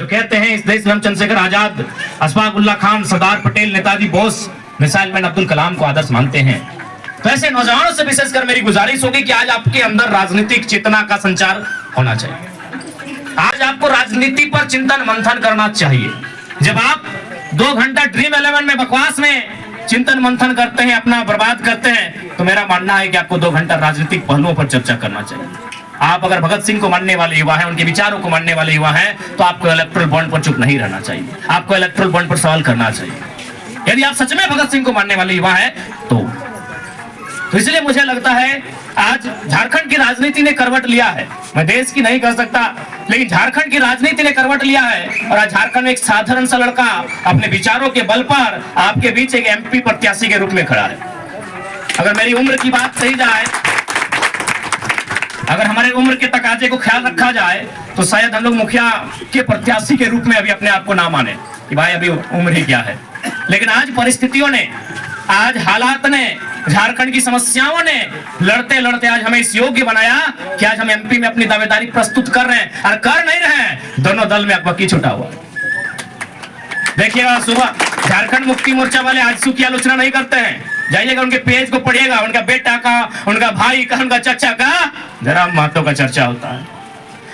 जो कहते हैं इस देश में हम चंद्रशेखर आजाद, अशफाक उल्लाह खान, सरदार पटेल, नेताजी बोस, मिसाइल मैन अब्दुल कलाम को आदर्श मानते हैं। तो ऐसे नौजवानों से विशेषकर मेरी गुजारिश होगी कि आज आपके अंदर राजनीतिक चेतना का संचार होना चाहिए। आज आपको राजनीति पर चिंतन मंथन करना चाहिए। जब आप 2 घंटा ड्रीम 11 में बकवास में चिंतन मंथन करते हैं, अपना बर्बाद करते हैं, तो मेरा मानना है कि आपको 2 घंटा राजनीतिक पहलुओं पर चर्चा करना चाहिए। आप अगर भगत सिंह को मानने वाले युवा हैं, उनके विचारों को मानने वाले युवा हैं, तो आपको इलेक्ट्रल बॉन्ड पर चुप नहीं रहना चाहिए, आपको इलेक्ट्रल बॉन्ड पर सवाल करना चाहिए। यदि आप सच में भगत सिंह को मानने वाले युवा हैं तो इसलिए मुझे लगता है आज झारखंड की राजनीति ने करवट लिया है। मैं देश की नहीं कह सकता, लेकिन झारखंड की राजनीति ने करवट लिया है और आज झारखंड में एक साधारण सा लड़का अपने विचारों के बल पर आपके बीच एक एमपी प्रत्याशी के रूप में खड़ा है। अगर मेरी उम्र की बात सही जाए, अगर हमारे उम्र के तकाजे को ख्याल रखा जाए, तो शायद हम लोग मुखिया के प्रत्याशी के रूप में अभी अपने आप को ना माने कि भाई अभी उम्र ही क्या है। लेकिन आज परिस्थितियों ने, आज हालात ने, झारखंड की समस्याओं ने लड़ते लड़ते आज हमें इस योग्य बनाया कि आज हम एमपी में अपनी दावेदारी प्रस्तुत कर रहे हैं। और कर नहीं रहे हैं, दोनों दल में अकबकी छुटा हुआ। देखिएगा, सुबह झारखंड मुक्ति मोर्चा वाले आजसू की आलोचना नहीं करते हैं। जाइएगा उनके पेज को पढ़िएगा, उनका बेटा का, उनका भाई का, उनका चचा का, जरा महतो का चर्चा होता है।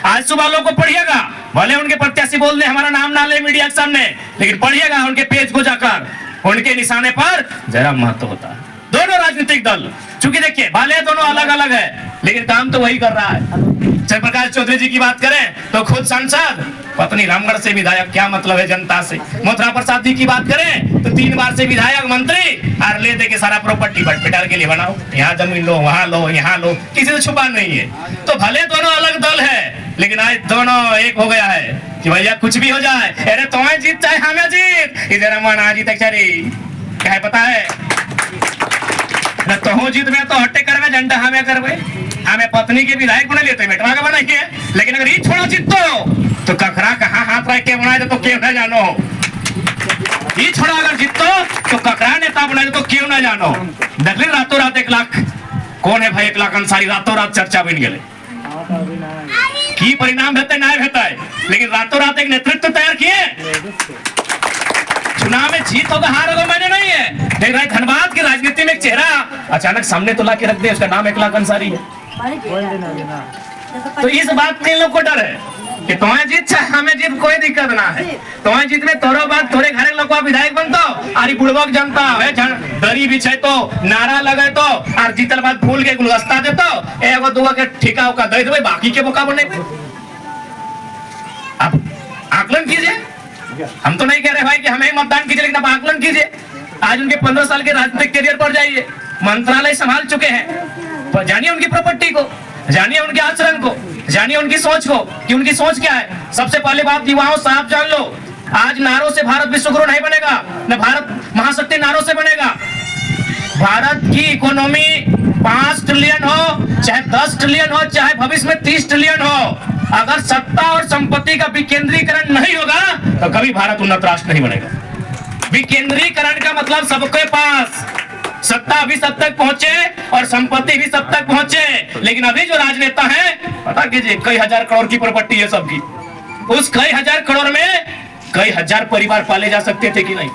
आजसू वालों को पढ़िएगा, भले उनके प्रत्याशी बोल दे हमारा नाम ना ले मीडिया के सामने, लेकिन पढ़िएगा उनके पेज को जाकर, उनके निशाने पर जरा महत्व होता है। दोनों राजनीतिक दल, चूंकि देखिए भले दोनों अलग अलग है, लेकिन काम तो वही कर रहा है। जयप्रकाश चौधरी जी की बात करें तो खुद सांसद, पत्नी रामगढ़ से विधायक, क्या मतलब है जनता से। मोथरा प्रसाद जी की बात करें तो 3 बार से विधायक, मंत्री, और ले दे के सारा प्रॉपर्टी बटपिटार के लिए बनाओ, यहाँ जमीन लो, वहां लो, यहाँ लो, किसी से छुपा नहीं है। तो भले दोनों अलग दल है, लेकिन आज दोनों एक हो गया है कि भैया कुछ भी हो जाए, अरे तुम्हें जीत चाहे हमें जीत, इधर मना जीत क्या है पता है न, तो जीत में तो हट्टे करवे, झंडा हमें करवे, हमें पत्नी के विधायक बना लेते, बेटवा के बनाइए। लेकिन अगर ये छोड़ा जीतो तो कखरा कहाँ हाथ रख के बनाए तो क्यों ना जानो, ये छोड़ा अगर जीतो तो ककरा नेता बनाए तो क्यों ना जानो। देख ले रातों रात 1 लाख, कौन है भाई 1 लाख अंसारी, रातों रात चर्चा बन गए की परिणाम भेते ना भेता है, लेकिन रातों रात एक नेतृत्व तैयार किए। चुनाव में जीत होगा हार होगा मैंने नहीं है, देख रहे धनबाद की राजनीति में एक चेहरा अचानक सामने तो ला के रख दे, उसका नाम 1 लाख अंसारी है। तो इस बात के लोग को डर है कि तुम्हें जीत चाहे हमें जीत, कोई दिक्कत ना है। तुम्हें जीत में तोरो बात थोड़े घरे लोग विधायक बनतो, अरे बुड़बक जनता है दरी बिछे तो नारा लगे तो और जीतल बात फूल के गुलदस्ता दे तो एगो दूगो के ठिका उका दे देबे, बाकी के बोका बने। आप आकलन कीजिए, हम तो नहीं कह रहे भाई कि हमें मतदान कीजिए, लेकिन आप आकलन कीजिए। आज उनके 15 साल के राजनीतिक करियर पर जाइए, मंत्रालय संभाल चुके हैं, जानिए उनकी प्रॉपर्टी को, जानिए उनके आचरण को, जानिए उनकी सोच को कि उनकी सोच क्या है। सबसे पहले बात युवाओं साहब जान लो, आज नारों से भारत विश्वगुरु नहीं बनेगा, न भारत महाशक्ति नारों से बनेगा। भारत की इकोनॉमी 5 ट्रिलियन हो, चाहे 10 ट्रिलियन हो, चाहे भविष्य में 30 ट्रिलियन हो, अगर सत्ता और संपत्ति का विकेंद्रीकरण नहीं होगा तो कभी भारत उन्नत राष्ट्र नहीं बनेगा। विकेंद्रीकरण का मतलब सबके पास सत्ता भी सब तक पहुंचे और संपत्ति भी सब तक पहुंचे। लेकिन अभी जो राजनेता हैं, पता कीजिए कई हजार करोड़ की प्रॉपर्टी है सबकी, उस कई हजार करोड़ में कई हजार परिवार पाले जा सकते थे कि नहीं।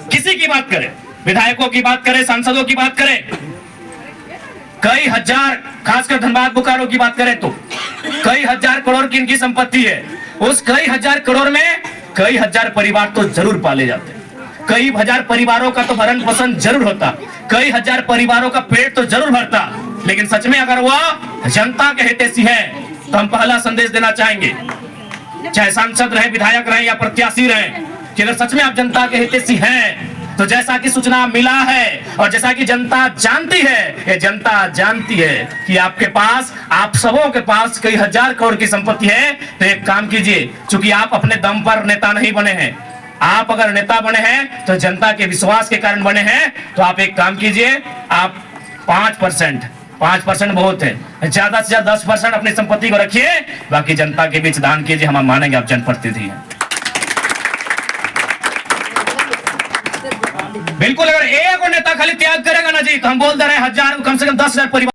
किसी की बात करें, विधायकों की बात करें, सांसदों की बात करें, कई हजार, खासकर धनबाद बोकारो की बात करें तो कई हजार करोड़ की इनकी संपत्ति है। उस कई हजार करोड़ में कई हजार परिवार तो जरूर पाले जाते, कई हजार परिवारों का तो भरण पोषण जरूर होता, कई हजार परिवारों का पेट तो जरूर भरता। लेकिन सच में अगर वह जनता के हितैषी है तो हम पहला संदेश देना चाहेंगे, चाहे सांसद रहे, विधायक रहे या प्रत्याशी रहे, कि अगर सच में आप जनता के हितैषी हैं तो जैसा कि सूचना मिला है और जैसा कि जनता जानती है, ये जनता जानती है कि आपके पास, आप सबों के पास कई हजार करोड़ की संपत्ति है। तो एक काम कीजिए, चूंकि आप अपने दम पर नेता नहीं बने हैं, आप अगर नेता बने हैं तो जनता के विश्वास के कारण बने हैं। तो आप एक काम कीजिए, आप 5% बहुत है, ज्यादा से ज्यादा 10% अपनी संपत्ति को रखिए, बाकी जनता के बीच दान कीजिए। हम मानेंगे आप जनप्रतिनिधि हैं। बिल्कुल, अगर एक नेता खाली त्याग करेगा ना जी, तो हम बोल दे रहे हैं कम से कम 10,000 परिवार